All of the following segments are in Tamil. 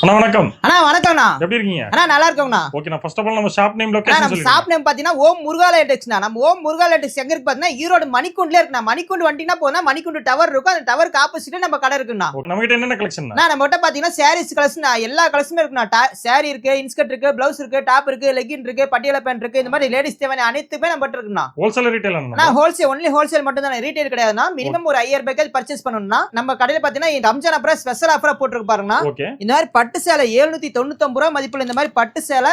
அண்ணா வணக்கம். அண்ணா வணக்கம்ண்ணா. எப்படி இருக்கீங்க? அண்ணா நல்லா இருக்கோம்ண்ணா. ஓகேண்ணா. ஃபர்ஸ்ட் ஆஃப் ஆல் நம்ம ஷாப் நேம் லொகேஷன் நம்ம சொல்லுங்க. ஷாப் நேம் பாத்தீங்கன்னா ஓம் முருகா லேட்டெக்ஸ்ண்ணா. நம்ம ஓம் முருகா லேட்டெக்ஸ் எங்க இருக்கு பாத்தீங்கன்னா ஈரோடு மணிக்குண்டுல இருக்குண்ணா. மணிக்குண்டு வண்டினா போனா மணிக்குண்டு டவர் இருக்கும். அந்த டவருக்கு ஆப்போசிட்ல நம்ம கடை இருக்குண்ணா. நம்ம கிட்ட என்னென்ன கலெக்ஷன்? நம்ம கிட்ட பாத்தீங்கன்னா சாரீஸ் கலெக்ஷன் எல்லா கலெக்ஷனுமே இருக்குண்ணா. சாரி இருக்கு, இன்ஸ்கர்ட் இருக்கு, பிளவுஸ் இருக்கு, டாப் இருக்கு, லெகின் இருக்கு, பட்டியாலா பேண்ட் இருக்கு. இந்த மாதிரி லேடிஸ் தேவையான அனைத்துமே நம்ம கிட்ட இருக்குண்ணா. ஹோல்சேல் ரீட்டைல் அண்ணா ஹோல்சேல் ஒன்லி ஹோல்சேல் மட்டும் தான், ரீட்டைல் கிடையாதுண்ணா. மினிமம் ஒரு 5000 ரூபாய்க்கு பர்ச்சேஸ் பண்ணணும்னா நம்ம கடையில பாத்தீங்கன்னா ரம்ஜான் அப்புறம் ஸ்பெஷல் ஆஃபரா போட்டுருக்கு பாருங்கண்ணா. இந்த மாதிரி பட்டு சேலை 799 ரூபாய் மதிப்புல இந்த மாதிரி பட்டு சேலை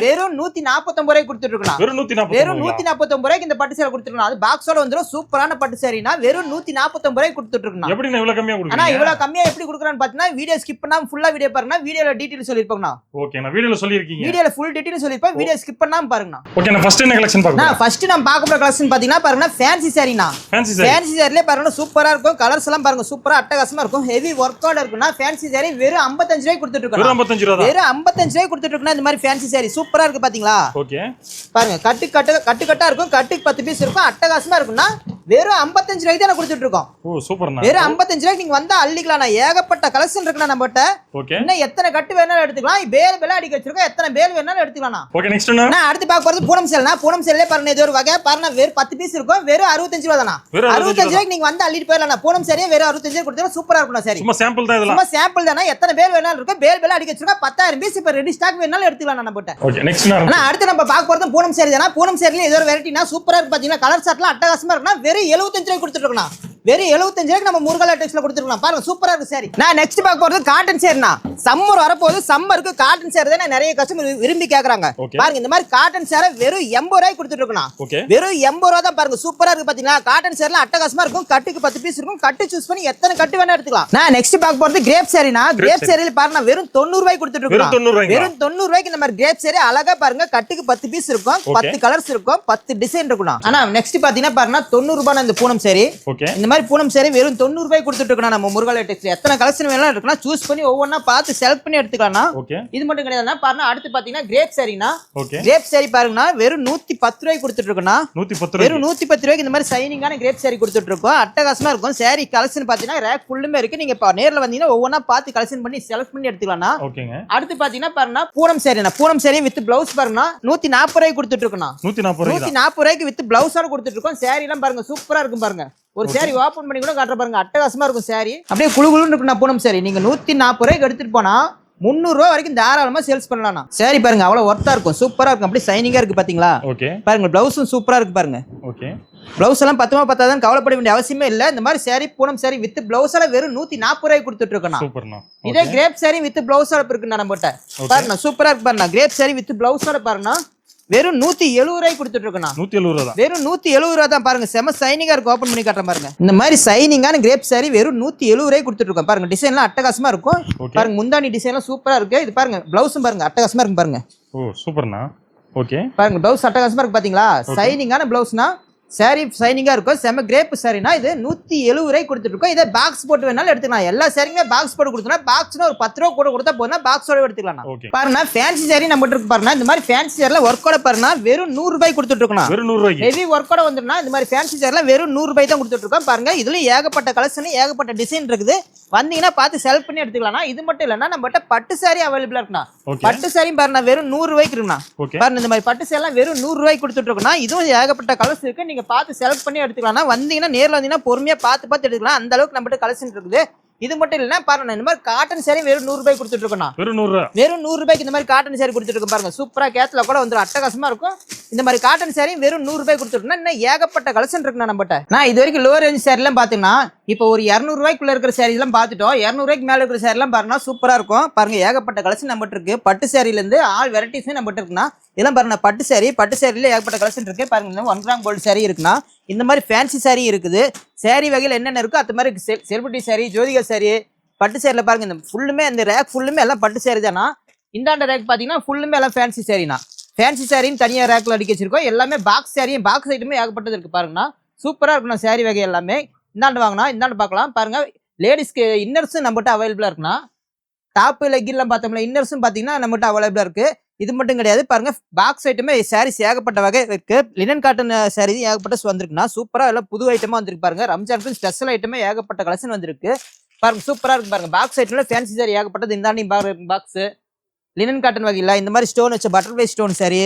வெறும் 149 ரூபாய்க்கு கொடுத்துட்டு இருக்கோம். வெறும் 149 ரூபாய்க்கு இந்த பட்டு சேலை கொடுத்துருக்கோம். அது பாக்ஸோட வந்துரும். சூப்பரான பட்டு சேரினா வெறும் 149 ரூபாய்க்கு கொடுத்துட்டு இருக்கோம். எப்படி இவ்வளவு கம்மியா கொடுக்குறீங்க? அண்ணா இவ்வளவு கம்மியா எப்படி கொடுக்குறான்னு பாத்தீங்கன்னா வீடியோ ஸ்கிப் பண்ணாம ஃபுல்லா வீடியோ பாருங்க. வீடியோல டீடைல் சொல்லிருப்போம்னா. ஓகே, நான் வீடியோல சொல்லிருக்கீங்க. வீடியோல ஃபுல் டீடைல் சொல்லிருப்போம். வீடியோ ஸ்கிப் பண்ணாம பாருங்கண்ணா. ஓகே, நான் ஃபர்ஸ்ட் என்ன கலெக்ஷன் பார்க்கணும்? நான் ஃபர்ஸ்ட் நம்ம பார்க்க போற கலெக்ஷன் பாத்தீங்கன்னா பாருங்க ஃபேன்சி சாரினா. ஃபேன்சி சாரிலே பாருங்க சூப்பரா இருக்கும். கலர்ஸ் எல்லாம் பாருங்க சூப்பரா அட்டகாசமா இருக்கும். ஹெவி வொர்க்கோட இருக்குன்னா ஃபேன்சி சாரி வெறும் 55 ரூபாய்க்கு கொடுத்துட்டு இருக்கோம். வெறும் 55 ரூபாய். வெறும் 55 ரூபாய்க்கு கொடுத்துட்டு இருக்கோம். இந்த மாதிரி ஃபேன்சி சாரி சூப்பரா இருக்கு பாத்தீங்களா? ஓகே பாருங்க கட்டா இருக்கும். கட்டுக்கு 10 பீஸ் இருக்கும். அட்டகாசமா இருக்குன்னா வெறும் 55 ரூபாய்க்கு தான் கொடுத்துட்டு இருக்கோம். ஓ சூப்பர்ண்ணா. வெறும் 55 ரூபாய்க்கு நீங்க வந்தா அள்ளிக்கலாம். ஏகப்பட்ட கலெக்ஷன் இருக்குண்ணா நம்மகிட்ட. ஓகே, இன்னும் எத்தனை கட்டு வேணாலும் எடுத்துக்கலாம். பேல் பேல அடிக்க வச்சிருக்கோம். எத்தனை பேல் வேணாலும் எடுத்துக்கலாம். ஓகே, நெக்ஸ்ட் என்ன? அடுத்து பார்க்க போறது பூனம் சேல்னா. பூனம் சேல்லே பாருங்க இது ஒரு வகை. பாருங்க வெறும் 10 பீஸ் இருக்கும். வெறும் 65 ரூபாய் தானா. 65 ரூபாய்க்கு நீங்க வந்து அள்ளிட்டு போயிடலாம். பூனம் சேரியே வெறும் 65 ரூபாய் கொடுத்தா சூப்பரா இருக்கும். சரி சும்மா சாம்பிள் தான் இதெல்லாம். சும்மா சாம்பிள் தானா. எத்தனை பேல் வேணாலும் இருக்கும். பேல் பேல அடிக்க வச்சிருக்கோம். 10000 பீஸ் இப்ப ரெடி ஸ்டாக் வேணாலும் எடுத்துக்கலாம் நம்மகிட்ட. ஓகே, நெக்ஸ்ட் என்ன? அடுத்து நம்ம பார்க்க போறது பூனம் சேரி தானா. பூனம் சேரில இது ஒரு வெரைட்டினா சூப்பரா இருக்கு பாத்தீங்கன்னா. கலர் சார்ட்லாம் அட்டகாசமா இருக்குன்னா வெறும் 75 ரூபாய்க்கு கொடுத்துட்டு இருக்கோம். வெறும் 75 ரூபாய்க்கு நம்ம முருகா லேட்டெக்ஸ்ல கொடுத்துருக்கலாம். பாருங்க சூப்பரா இருக்கு சாரி. நான் நெக்ஸ்ட் பார்க்க போறது காட்டன் சேரினா. சம்மர் வரப்போது. சம்மருக்கு காட்டன் சேரி தான் நிறைய கஸ்டமர் விரும்பி கேக்குறாங்க. பாருங்க இந்த மாதிரி காட்டன் சேரை வெறும் 80 ரூபாய்க்கு கொடுத்துட்டு இருக்கோம். வெறும் 80 ரூபாய் தான். பாருங்க சூப்பரா இருக்கு பாத்தீங்களா. காட்டன் சேரில அட்டகாசமா இருக்கும். கட்டுக்கு 10 பீஸ் இருக்கும். கட்டு சூஸ் பண்ணி எத்தனை கட்டு வேணா எடுத்துக்கலாம். நான் நெக்ஸ்ட் பார்க்க போறது கிரேப் சேரினா. கிரேப் சேரில பாருங்க வெறும் 90 ரூபாய்க்கு கொடுத்துட்டு இருக்கோம். வெறும் 90 ரூபாய்க்கு இந்த மாதிரி கிரேப் சேரி அழகா பாருங்க. கட்டுக்கு 10 பீஸ் இருக்கும். 10 கலர்ஸ் இருக்கும். 10 டிசைன் இருக்கும். ஆனா நெக்ஸ்ட் பாத்தீங்கன்னா பாருங்க 90 ரூபாய் இந்த பூனம் சேரி. இந்த மாதிரி பூனம் சேரி வெறும் 90 ரூபாய்க்கு கொடுத்துட்டு இருக்கோம். நம்ம முருகா லேட்டெக்ஸ்ல எத்தனை கலெக்ஷன் வேணாலும் இருக்குன்னா சூஸ் பண்ணி ஒவ்வொன்னா பார்த்து செலக்ட் பண்ணி எடுத்துக்கலாம். இது மட்டும் கிடையாதுன்னா பாருங்க அடுத்து பாத்தீங்கன்னா கிரேப் சேரினா. கிரேப் சேரி பாருங்கன்னா வெறும் 110 ரூபாய்க்கு கொடுத்துட்டு இருக்கோம். வெறும் 110 ரூபாய்க்கு இந்த மாதிரி சைனிங்கான கிரேப் சேரி கொடுத்துட்டு இருக்கோம். அட்டகாசமா இருக்கும். சேரி கலெக்ஷன் பாத்தீங்கன்னா ரேக் ஃபுல்லுமே இருக்கு. நீங்க நேர்ல வந்தீங்கன்னா ஒவ்வொன்னா பார்த்து கலெக்ஷன் பண்ணி செலக்ட் பண்ணி எடுத்துக்கலாம். அடுத்து பாத்தீங்கன்னா பாருங்க பூனம் சேரினா. பூனம் சேரி வித் பிளவுஸ் பாருங்க 140 ரூபாய்க்கு கொடுத்துட்டு இருக்கோம். 140 ரூபாய்க்கு வித் பிளவுஸோட கொடுத்துட்டு இருக்கோம். சேரி எல்லாம் பாருங்க சூப்பரா இருக்கும். பாருங்க ஒரு சேரி ஓபன் பண்ணி கூட காட்டுற பாருங்க. அட்டகாசமா இருக்கும் சேரி. அப்படியே குளுகுளுன்னு இருக்குண்ணா பூனம் சேரி. நீங்க 140 ரூபாய்க்கு எடுத்துட்டு போனா 300 ரூபாய் வரைக்கும் தாராளமா சேல்ஸ் பண்ணலாம். சரி பாருங்க அவ்வளவு ஒர்த்தா இருக்கும். சூப்பரா இருக்கும். அப்படியே சைனிங்கா இருக்கு பாத்தீங்களா. பாருங்க பிளவுஸும் சூப்பரா இருக்கு பாருங்க. பிளவுஸ் எல்லாம் 10 பத்தாதான் கவலைப்பட வேண்டிய அவசியமே இல்ல. இந்த மாதிரி சேரி பூனம் சேரி வித் பிளவுஸ் எல்லாம் வெறும் 140 ரூபாய்க்கு கொடுத்துட்டு இருக்கோம். இதே கிரேப் சேரி வித் பிளவுஸோட இருக்குண்ணா நம்மகிட்ட. பாருங்க சூப்பரா இருக்கு பாருங்க. கிரேப் சேரி வித் பிளவுஸோட பாருங்க வெறும் 170 ரூபாய்க்கு கொடுத்துட்டு இருக்கோம். 170 ரூபாய். வெறும் 170 ரூபாய் தான். பாருங்க செம சைனிங்கா இருக்கு. ஓபன் பண்ணி காட்டுறேன் பாருங்க. இந்த மாதிரி சைனிங்கான கிரேப் சாரி வெறும் 170 ரூபாய்க்கு கொடுத்துட்டு இருக்கோம். பாருங்க டிசைன்லாம் அட்டகாசமா இருக்கும். பாருங்க முந்தானி டிசைன்லாம் சூப்பரா இருக்கு. இது பாருங்க பிளவுஸும் பாருங்க அட்டகாசமா இருக்கு பாருங்க. ஓ சூப்பர்ண்ணா. ஓகே பாருங்க பிளவுஸ் அட்டகாசமா இருக்கு பாத்தீங்களா. சைனிங்கான பிளவுஸ்னா சாரி சைனிங்கா இருக்கும். செம கிரேப் சாரினா இது 170 ரூபாய்க்கு கொடுத்துட்டு இருக்கோம். இதே பாக்ஸ் போட்டு வேணாலும் எடுத்துக்கலாம். எல்லா சாரியுமே பாக்ஸ் போட்டு கொடுத்தா பாக்ஸ்னா ஒரு 10 ரூபா கூட கொடுத்தா போதும். பாக்ஸோட எடுத்துக்கலாம். பாருங்க ஃபேன்சி சாரி நம்ம இருக்கு பாருங்க. இந்த மாதிரி ஃபேன்சி சாரில ஒர்க்கோட பாருங்க வெறும் 100 ரூபாய்க்கு கொடுத்துட்டு இருக்கோம். வெறும் 100 ரூபாய்க்கு ஹெவி ஒர்க்கோட வந்துருனா இந்த மாதிரி ஃபேன்சி சாரில வெறும் 100 ரூபாய் தான் கொடுத்துட்டு இருக்கோம். பாருங்க இதுல ஏகப்பட்ட கலெக்ஷன் ஏகப்பட்ட டிசைன் இருக்குது. வந்தீங்கன்னா பார்த்து செலக்ட் பண்ணி எடுத்துக்கலாம். இது மட்டும் இல்லன்னா நம்மகிட்ட பட்டு சாரி அவைலபிளா இருக்குண்ணா. பட்டு சாரியும் பாருங்க வெறும் 100 ரூபாய்க்கு இருக்குண்ணா. பாருங்க இந்த மாதிரி பட்டு சாரி எல்லாம் வெறும் 100 ரூபாய்க்கு கொடுத்துட்டு இருக்கோம்னா இதுவும் ஏகப்பட்ட கலர்ஸ் இருக்கு. நீங்க பார்த்து செலக்ட் பண்ணி எடுத்துக்கலாம். வந்தீங்கன்னா நேர்ல வந்தீங்கன்னா பொறுமையா பார்த்து எடுத்துக்கலாம். அந்த அளவுக்கு நம்மகிட்ட கலெக்ஷன் இருக்குது. இது மட்டும் இல்லன்னா பாருங்க இந்த மாதிரி காட்டன் சாரி வெறும் 100 ரூபாய்க்கு கொடுத்துட்டு இருக்கோம். வெறும் 100 ரூபாய்க்கு இந்த மாதிரி காட்டன் சாரி கொடுத்துட்டு இருக்கோம். பாருங்க சூப்பரா கேட்ல கூட வந்து அட்டகாசமா இருக்கும். இந்த மாதிரி காட்டன் சாரி வெறும் 100 ரூபாய் கொடுத்துருக்கோம். இன்னும் ஏகப்பட்ட கலெக்ஷன் இருக்குண்ணா நம்மகிட்ட. நான் இது வரைக்கும் லோ ரேஞ்ச் சாரி எல்லாம் பாத்தீங்கன்னா இப்போ ஒரு 200 ரூபாய்க்குள்ள இருக்கிற சாரி எல்லாம் பாத்துட்டோம். 200 ரூபாய்க்கு மேல இருக்கிற சாரி எல்லாம் பாருங்க சூப்பரா இருக்கும். பாருங்க ஏகப்பட்ட கலெக்ஷன் நம்மகிட்ட இருக்கு. பட்டு சாரில இருந்து ஆல் வெரைட்டிஸ் நம்மகிட்ட இருக்குன்னா இதெல்லாம் பாருங்க பட்டு சாரில ஏகப்பட்ட கலெக்ஷன் இருக்கு. பாருங்க 1 கிராம் கோல்டு சாரி இருக்குன்னா இந்த மாதிரி ஃபேன்சி சாரி இருக்குது. சாரி வகையில் என்னென்ன இருக்கோ அது மாதிரி செலிபிரிட்டி சாரி, ஜோதிகா சாரி, பட்டு சேரில பாருங்க இந்த ஃபுல்லுமே இந்த ரேக் ஃபுல்லுமே எல்லாம் பட்டு சாரி தானா. இந்தாண்ட ரேக் பாத்தீங்கன்னா ஃபுல்லுமே எல்லாம் ஃபேன்சி சாரினா. ஃபேன்சி சாரின்னு தனியாக ரேக்ல அடிக்க வச்சிருக்கோம். எல்லாமே பாக்ஸ் சாரியும் பாக்ஸ் ஐட்டமே ஏகப்பட்டது இருக்கு. பாருங்கண்ணா சூப்பரா இருக்குண்ணா சாரி வகை எல்லாமே. இந்தாண்டு வாங்கினா இந்தாண்டு பார்க்கலாம். பாருங்க லேடிஸ்க்கு இன்னர்ஸும் நம்மகிட்ட அவைலபிளா இருக்குண்ணா. டாப்பு லெக்கின்லாம் பார்த்தோம்ல இன்னர்ஸும் பார்த்தீங்கன்னா நம்மகிட்ட அவைலபிளா இருக்கு. இது மட்டும் கிடையாது பாருங்க பாக்ஸ் ஐட்டமே சாரீஸ் ஏகப்பட்ட வகை இருக்கு. லினன் காட்டன் சாரி ஏகப்பட்ட வந்திருக்குண்ணா. சூப்பரா எல்லாம் புது ஐட்டமா வந்திருக்கு. பாருங்க ரம்ஜானுக்கு ஸ்பெஷல் ஐட்டமே ஏகப்பட்ட கலெக்ஷன் வந்திருக்கு. பாருங்க சூப்பரா இருக்கு பாருங்க. பாக்ஸ் ஐட்டம்ல ஃபேன்சி சாரி ஏகப்பட்டது. இந்தாண்டி பாக்ஸ் லினன் காட்டன் வகையில் இந்த மாதிரி ஸ்டோன் வச்ச பட்டர்ஃப்ளை ஸ்டோன் சாரி,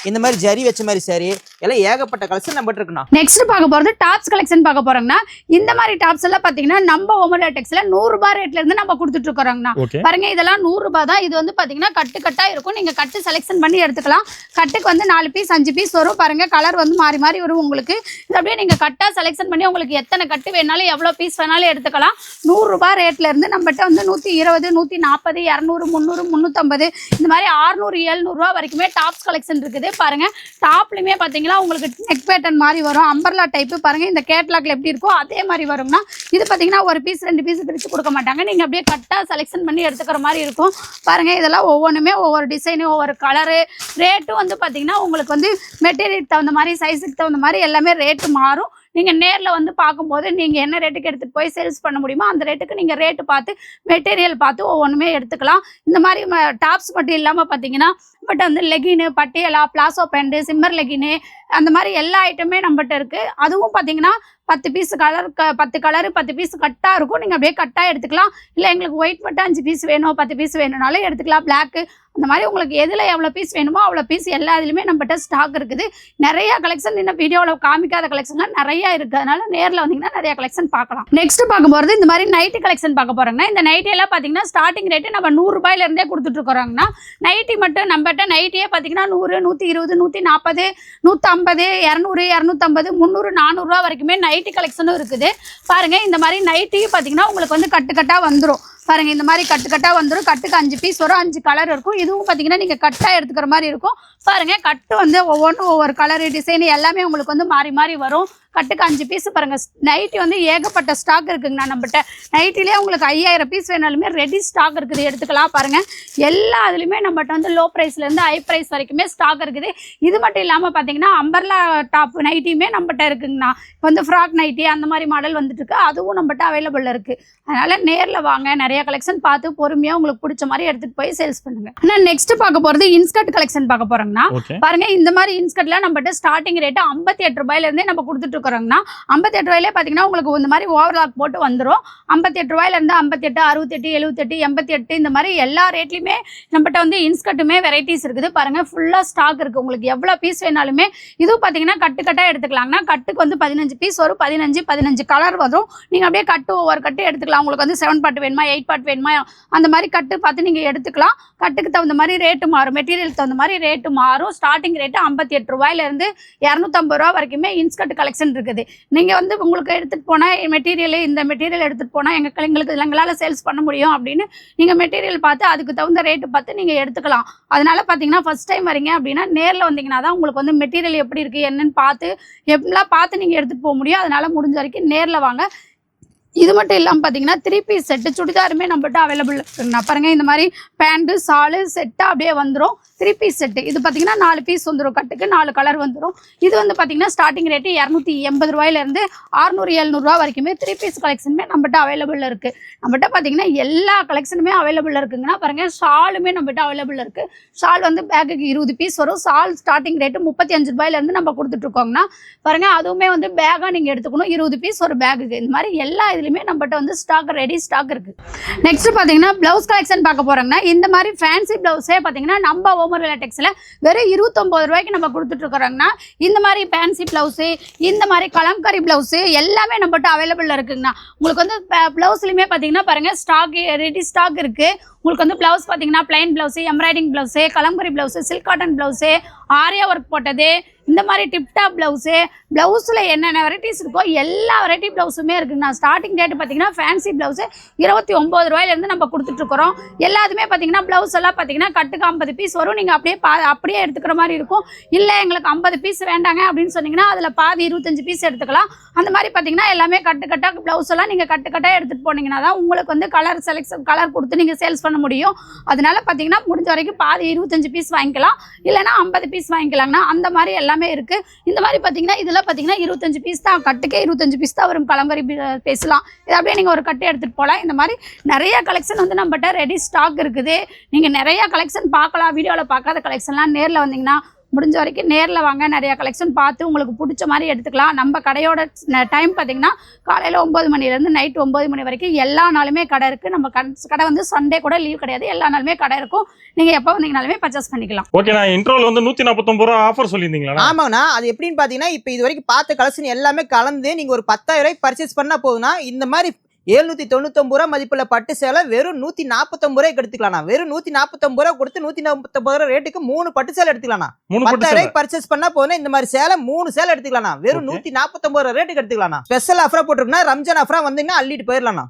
இந்த மாதிரி ஜரி வச்ச மாதிரி சாரி எல்லாம் ஏகப்பட்ட கலெக்ஷன் நம்ம இருக்குண்ணா. நெக்ஸ்ட் பார்க்க போறது டாப்ஸ் கலெக்ஷன் பார்க்க போறோம்னா இந்த மாதிரி டாப்ஸ் எல்லாம் பாத்தீங்கன்னா நம்ம ஓமர் லேட்டெக்ஸ்ல 100 ரூபாய் ரேட்ல இருந்து நம்ம கொடுத்துட்டு இருக்கோம்னா பாருங்க. இதெல்லாம் 100 ரூபாய் தான். இது வந்து பாத்தீங்கன்னா கட்டா இருக்கும். நீங்க கட்டு செலக்ஷன் பண்ணி எடுத்துக்கலாம். கட்டுக்கு வந்து 4 பீஸ் 5 பீஸ் வரும் பாருங்க. கலர் வந்து மாறி மாறி வரும் உங்களுக்கு. இது அப்படியே நீங்க கட்டா செலக்ஷன் பண்ணி உங்களுக்கு எத்தனை கட்டு வேணாலும் எவ்வளவு பீஸ் வேணாலும் எடுத்துக்கலாம். 100 ரூபாய் ரேட்ல இருந்து நம்மகிட்ட வந்து 120, 140, 200, 300, 350 இந்த மாதிரி 600, 700 ரூபாய் வரைக்குமே டாப்ஸ் கலெக்ஷன் இருக்குது பாருங்க. டாப்லயுமே பாத்தீங்கன்னா உங்களுக்கு நெக் பேட்டர்ன் மாதிரி வரும். அம்பர்லா டைப் பாருங்க. இந்த கேட்லாக்ல எப்படி இருக்கோ அதே மாதிரி வரும்னா இது பாத்தீங்கன்னா ஒரு பீஸ் 2 பீஸ் பிரிச்சு கொடுக்க மாட்டாங்க. நீங்க அப்படியே கட்டா செலக்ஷன் பண்ணி எடுத்துக்கிற மாதிரி இருக்கும் பாருங்க. இதெல்லாம் ஒவ்வொன்றுமே ஒவ்வொரு டிசைனு, ஒவ்வொரு கலரு, ரேட்டும் வந்து பாத்தீங்கன்னா உங்களுக்கு வந்து மெட்டீரியல் தகுந்த மாதிரி, சைஸுக்கு தகுந்த மாதிரி எல்லாமே ரேட்டு மாறும். நீங்கள் நேரில் வந்து பார்க்கும்போது நீங்கள் என்ன ரேட்டுக்கு எடுத்துகிட்டு போய் சேல்ஸ் பண்ண முடியுமோ அந்த ரேட்டுக்கு நீங்கள் ரேட்டு பார்த்து மெட்டீரியல் பார்த்து ஒவ்வொன்றுமே எடுத்துக்கலாம். இந்த மாதிரி டாப்ஸ் மட்டும் இல்லாமல் பார்த்தீங்கன்னா பட் வந்து லெகின்னு, பட்டியலா, பிளாசோ பேண்ட்டு, சிம்மர் லெகின்னு அந்த மாதிரி எல்லா ஐட்டமே நம்மகிட்ட இருக்குது. அதுவும் பார்த்தீங்கன்னா 10 பீஸ் கலர் 10 கலரு 10 பீஸ் கட்டாக இருக்கும். நீங்கள் அப்படியே கட்டாக எடுத்துக்கலாம். இல்லை எங்களுக்கு ஒயிட் மட்டும் 5 பீஸ் வேணும் 10 பீஸ் வேணும்னாலும் எடுத்துக்கலாம். பிளாக்கு அந்த மாதிரி உங்களுக்கு எதில் எவ்வளோ பீஸ் வேணுமோ அவ்வளோ பீஸ் எல்லா இதுலையுமே நம்மகிட்ட ஸ்டாக் இருக்குது. நிறையா கலெக்ஷன் இன்னும் வீடியோவில் காமிக்காத கலெக்ஷன்லாம் நிறையா இருக்குது. அதனால நேரில் வந்தீங்கன்னா நிறையா கலெக்ஷன் பார்க்கலாம். நெக்ஸ்ட் பார்க்க போகிறது இந்த மாதிரி நைட்டி கலெக்ஷன் பார்க்க போகிறாங்கன்னா இந்த நைட்டியெல்லாம் பார்த்தீங்கன்னா ஸ்டார்டிங் ரேட்டு நம்ம 100 ரூபாயிலேருந்தே கொடுத்துட்ருக்குறோங்கன்னா நைட்டி மட்டும் நம்மகிட்ட நைட்டியே பார்த்தீங்கன்னா 100, 120, 140, 150, 200, 250, 300, 400 ரூபா வரைக்குமே நைட்டி கலெக்ஷனும் இருக்குது பாருங்க. இந்த மாதிரி நைட்டியும் பார்த்தீங்கன்னா உங்களுக்கு வந்து கட்டுக்கட்டா வந்துடும் பாருங்க. இந்த மாதிரி கட்டுக்கட்டா வந்துடும். கட்டுக்கு 5 பீஸ் வரும், 5 கலர் இருக்கும். இதுவும் பார்த்தீங்கன்னா நீங்கள் கட்டா எடுத்துக்கிற மாதிரி இருக்கும் பாருங்க. கட்டு வந்து ஒவ்வொன்றும் ஒவ்வொரு கலரு, டிசைன் எல்லாமே உங்களுக்கு வந்து மாறி மாறி வரும். கட்டுக்கு 5 பீஸ் பாருங்க. நைட்டி வந்து ஏகப்பட்ட ஸ்டாக் இருக்குங்கண்ணா நம்மகிட்ட. நைட்டிலே உங்களுக்கு 5000 பீஸ் வேணாலுமே ரெடி ஸ்டாக் இருக்குது, எடுத்துக்கலாம் பாருங்க. எல்லா இதுலையுமே நம்மகிட்ட வந்து லோ ப்ரைஸ்லேருந்து ஹை ப்ரைஸ் வரைக்குமே ஸ்டாக் இருக்குது. இது மட்டும் இல்லாமல் பார்த்தீங்கன்னா அம்பர்லா டாப் நைட்டியுமே நம்மகிட்ட இருக்குங்கண்ணா. இப்போ வந்து ஃப்ராக் நைட்டி அந்த மாதிரி மாடல் வந்துட்டு இருக்கு. அதுவும் நம்மகிட்ட அவைலபிள் இருக்குது. அதனால நேரில் வாங்க, நிறைய கலெக்ஷன் பார்த்து பொறுமையாக உங்களுக்கு பிடிச்ச மாதிரி எடுத்துகிட்டு போய் சேல்ஸ் பண்ணுங்க. ஆனால் நெக்ஸ்ட் பார்க்க போகிறது இன்ஸ்கர்ட் கலெக்ஷன் பார்க்க போகிறோங்கன்னா பாருங்க. இந்த மாதிரி இன்ஸ்கர்ட்லாம் நம்மகிட்ட ஸ்டார்டிங் ரேட்டு 58 ரூபாயிலேருந்தே நம்ம கொடுத்துட்டு 58 ரூபாயிலே பார்த்தீங்கன்னா உங்களுக்கு இந்த மாதிரி ஓவர்லாக் போட்டு வந்துடும். 58 ரூபாயிலேருந்து 58, 68, 78, 88 இந்த மாதிரி எல்லா ரேட்லையுமே நம்மகிட்ட வந்து இன்ஸ்கர்ட்டுமே வெரைட்டிஸ் இருக்குது பாருங்க. ஃபுல்லாக ஸ்டாக் இருக்குது. உங்களுக்கு எவ்வளோ பீஸ் வேணாலுமே இதுவும் பார்த்தீங்கன்னா கட்டாக எடுத்துக்கலாங்கன்னா கட்டுக்கு வந்து 15 பீஸ் வரும். 15 கலர் வரும். நீங்கள் அப்படியே கட்டு ஒவ்வொரு கட்டு எடுத்துக்கலாம். உங்களுக்கு வந்து 7 பார்ட் வேணுமா 8 பார்ட் வேணுமா அந்த மாதிரி கட்டு பார்த்து நீங்கள் எடுத்துக்கலாம். கட்டுக்கு தகுந்த மாதிரி ரேட்டு மாறும், மெட்டீரியல் தகுந்த மாதிரி ரேட்டு மாறும். ஸ்டார்டிங் ரேட்டு 58 ரூபாயிலேருந்து 250 ரூபா வரைக்குமே இன்ஸ்கர்ட் கலெக்ஷன் இருக்குது. நீங்கள் வந்து உங்களுக்கு எடுத்துகிட்டு போனால் மெட்டீரியல் இந்த மெட்டீரியல் எடுத்துகிட்டு போனால் எங்களுக்கு எங்களால் சேல்ஸ் பண்ண முடியும் அப்படின்னு நீங்கள் மெட்டீரியல் பார்த்து அதுக்கு தகுந்த ரேட்டு பார்த்து நீங்கள் எடுத்துக்கலாம். அதனால பார்த்தீங்கன்னா ஃபர்ஸ்ட் டைம் வரீங்க அப்படின்னா நேரில் வந்தீங்கன்னா தான் உங்களுக்கு வந்து மெட்டீரியல் எப்படி இருக்குது என்னன்னு பார்த்து எப்படிலாம் பார்த்து நீங்கள் எடுத்துகிட்டு போக முடியும். அதனால முடிஞ்ச வரைக்கும் நேரில் வாங்க. இது மட்டும் இல்லாமல் பார்த்தீங்கன்னா 3 பீஸ் செட்டு சுடிதாருமே நம்மகிட்ட அவைலபிள் இருக்குங்கண்ணா பாருங்க. இந்த மாதிரி பேண்ட்டு சாலு செட்டாக அப்படியே வந்துடும். 3 பீஸ் செட்டு இது பார்த்தீங்கன்னா 4 பீஸ் வந்துடும். கட்டுக்கு 4 கலர் வந்துடும். இது வந்து பார்த்தீங்கன்னா ஸ்டார்டிங் ரேட்டு 280 ரூபாயிலேருந்து 600, 700 ரூபா வரைக்குமே 3 பீஸ் கலெக்ஷனுமே நம்மகிட்ட அவைலபிள் இருக்குது. நம்மகிட்ட பார்த்தீங்கன்னா எல்லா கலெக்ஷனுமே அவைலபிள் இருக்குங்கன்னா பாருங்கள். ஷாலுமே நம்மகிட்ட அவைலபிள் இருக்குது. ஷால் வந்து பேக்குக்கு 20 பீஸ் வரும். ஷால் ஸ்டார்டிங் ரேட்டு 35 ரூபாயிலேருந்து நம்ம கொடுத்துட்ருக்கோங்கன்னா பாருங்கள். அதுவுமே வந்து பேக்காக நீங்கள் எடுத்துக்கணும். 20 பீஸ் ஒரு பேக்குக்கு. இந்த மாதிரி எல்லா இதுலையுமே நம்மகிட்ட வந்து ஸ்டாக் ரெடி ஸ்டாக் இருக்குது. நெக்ஸ்ட் பார்த்தீங்கன்னா ப்ளவுஸ் கலெக்ஷன் பார்க்க போகிறோங்கன்னா இந்த மாதிரி ஃபேன்சி ப்ளவுஸே பார்த்தீங்கன்னா நம்ம ஓமர் லேட்டெக்ஸில் வெறும் 29 ரூபாய்க்கு நம்ம கொடுத்துட்ருக்குறோங்கன்னா இந்த மாதிரி ஃபேன்சி ப்ளவுஸு, இந்த மாதிரி கலம்காரி ப்ளவுஸு எல்லாமே நம்மகிட்ட அவைலபிள் இருக்குங்கண்ணா. உங்களுக்கு வந்து ப்ளவுஸ்லையுமே பார்த்தீங்கன்னா பாருங்கள் ஸ்டாக் ரெடி ஸ்டாக் இருக்குது. உங்களுக்கு வந்து ப்ளவுஸ் பார்த்தீங்கன்னா plain blouse, embroidery blouse, Kalamkari blouse, silk cotton blouse, aari work போட்டது, இந்த மாதிரி டிப்டாப் ப்ளவுஸு, ப்ளவுஸில் என்னென்ன வெரைட்டிஸ் இருக்கோ எல்லா வெரைட்டி ப்ளவுஸுமே இருக்குங்கண்ணா. ஸ்டார்டிங் ரேட்டு பார்த்தீங்கன்னா ஃபேன்சி ப்ளவுஸு 29 ரூபாயிலேருந்து நம்ம கொடுத்துட்ருக்குறோம். எல்லாத்துமே பார்த்தீங்கன்னா ப்ளவுஸ் எல்லாம் பார்த்தீங்கன்னா கட்டுக்கு 50 பீஸ் வரும். நீங்கள் அப்படியே எடுத்துக்கிற மாதிரி இருக்கும். இல்லை எங்களுக்கு 50 பீஸ் வேண்டாங்க அப்படின்னு சொன்னீங்கன்னா அதில் பாதி 25 பீஸ் எடுத்துக்கலாம். அந்த மாதிரி பார்த்தீங்கன்னா எல்லாமே கட்டுக்கட்டாக ப்ளவுஸ் எல்லாம் நீங்கள் கட்டுக்கட்டாக எடுத்துகிட்டு போனீங்கன்னா தான் உங்களுக்கு வந்து கலர் செலெக்ஷன் கலர் கொடுத்து நீங்கள் சேல்ஸ் பண்ண முடியும். அதனால பார்த்தீங்கன்னா முடிஞ்ச வரைக்கும் பாதி 25 பீஸ் வாங்கிக்கலாம், இல்லைனா 50 பீஸ் வாங்கிக்கலாங்கண்ணா. அந்த மாதிரி எல்லாமே இருக்குது. இந்த மாதிரி பார்த்தீங்கன்னா இதெல்லாம் பார்த்தீங்கன்னா 25 பீஸ் தான். கட்டுக்கே 25 பீஸ் தான் வரும். கலம்கரி பேசலாம். இது அப்படியே நீங்கள் ஒரு கட்டு எடுத்துகிட்டு போகலாம். இந்த மாதிரி நிறைய கலெக்ஷன் வந்து நம்மகிட்ட ரெடி ஸ்டாக் இருக்குது. நீங்கள் நிறைய கலெக்ஷன் பார்க்கலாம். வீடியோவில் பார்க்காத கலெக்ஷன்லாம் நேரில் வந்தீங்கன்னா முடிஞ்ச வரைக்கும் நேர்ல வாங்க, நிறைய கலெக்ஷன் பார்த்து உங்களுக்கு பிடிச்ச மாதிரி எடுத்துக்கலாம். நம்ம கடையோட டைம் பார்த்தீங்கன்னா காலையில் 9 மணிலேருந்து நைட் 9 மணி வரைக்கும் எல்லா நாளுமே கடை இருக்குது. நம்ம கடை வந்து சண்டே கூட லீவ் கிடையாது, எல்லா நாளுமே கடை இருக்கும். நீங்கள் எப்போ வந்தீங்கனாலுமே பர்ச்சேஸ் பண்ணிக்கலாம். ஓகே, நான் இன்ட்ரோல வந்து 149 ரூபா ஆஃபர் சொல்லியிருந்தீங்களா? ஆமாங்கண்ணா, அது எப்படின்னு பார்த்தீங்கன்னா இப்போ இது வரைக்கும் பார்த்த கலெக்ஷன் எல்லாமே கலந்து நீங்கள் ஒரு 10,000 ரூபாய்க்கு பர்ச்சேஸ் பண்ணால் போதுன்னா இந்த மாதிரி 799 ரூபா மதிப்புள்ள பட்டு சேலை வெறும் 149 ரூபாய்க்கு எடுத்துக்கலாம். வெறும் 149 ரூபா கொடுத்து 149 ரூபா ரேட்டுக்கு 3 பட்டு சேலை எடுத்துக்கலாம். 10,000 ரூபாய்க்கு பர்ச்சேஸ் பண்ணா போதும் இந்த மாதிரி சேலை 3 சேலை எடுத்துக்கலாம். வெறும் 149 ரூபா ரேட்டுக்கு எடுத்துக்கலாம். ஸ்பெஷல் ஆஃபரா போட்டுருக்குன்னா ரம்ஜான் ஆஃபரா வந்தீங்கன்னா அள்ளிட்டு போயிடலாம்.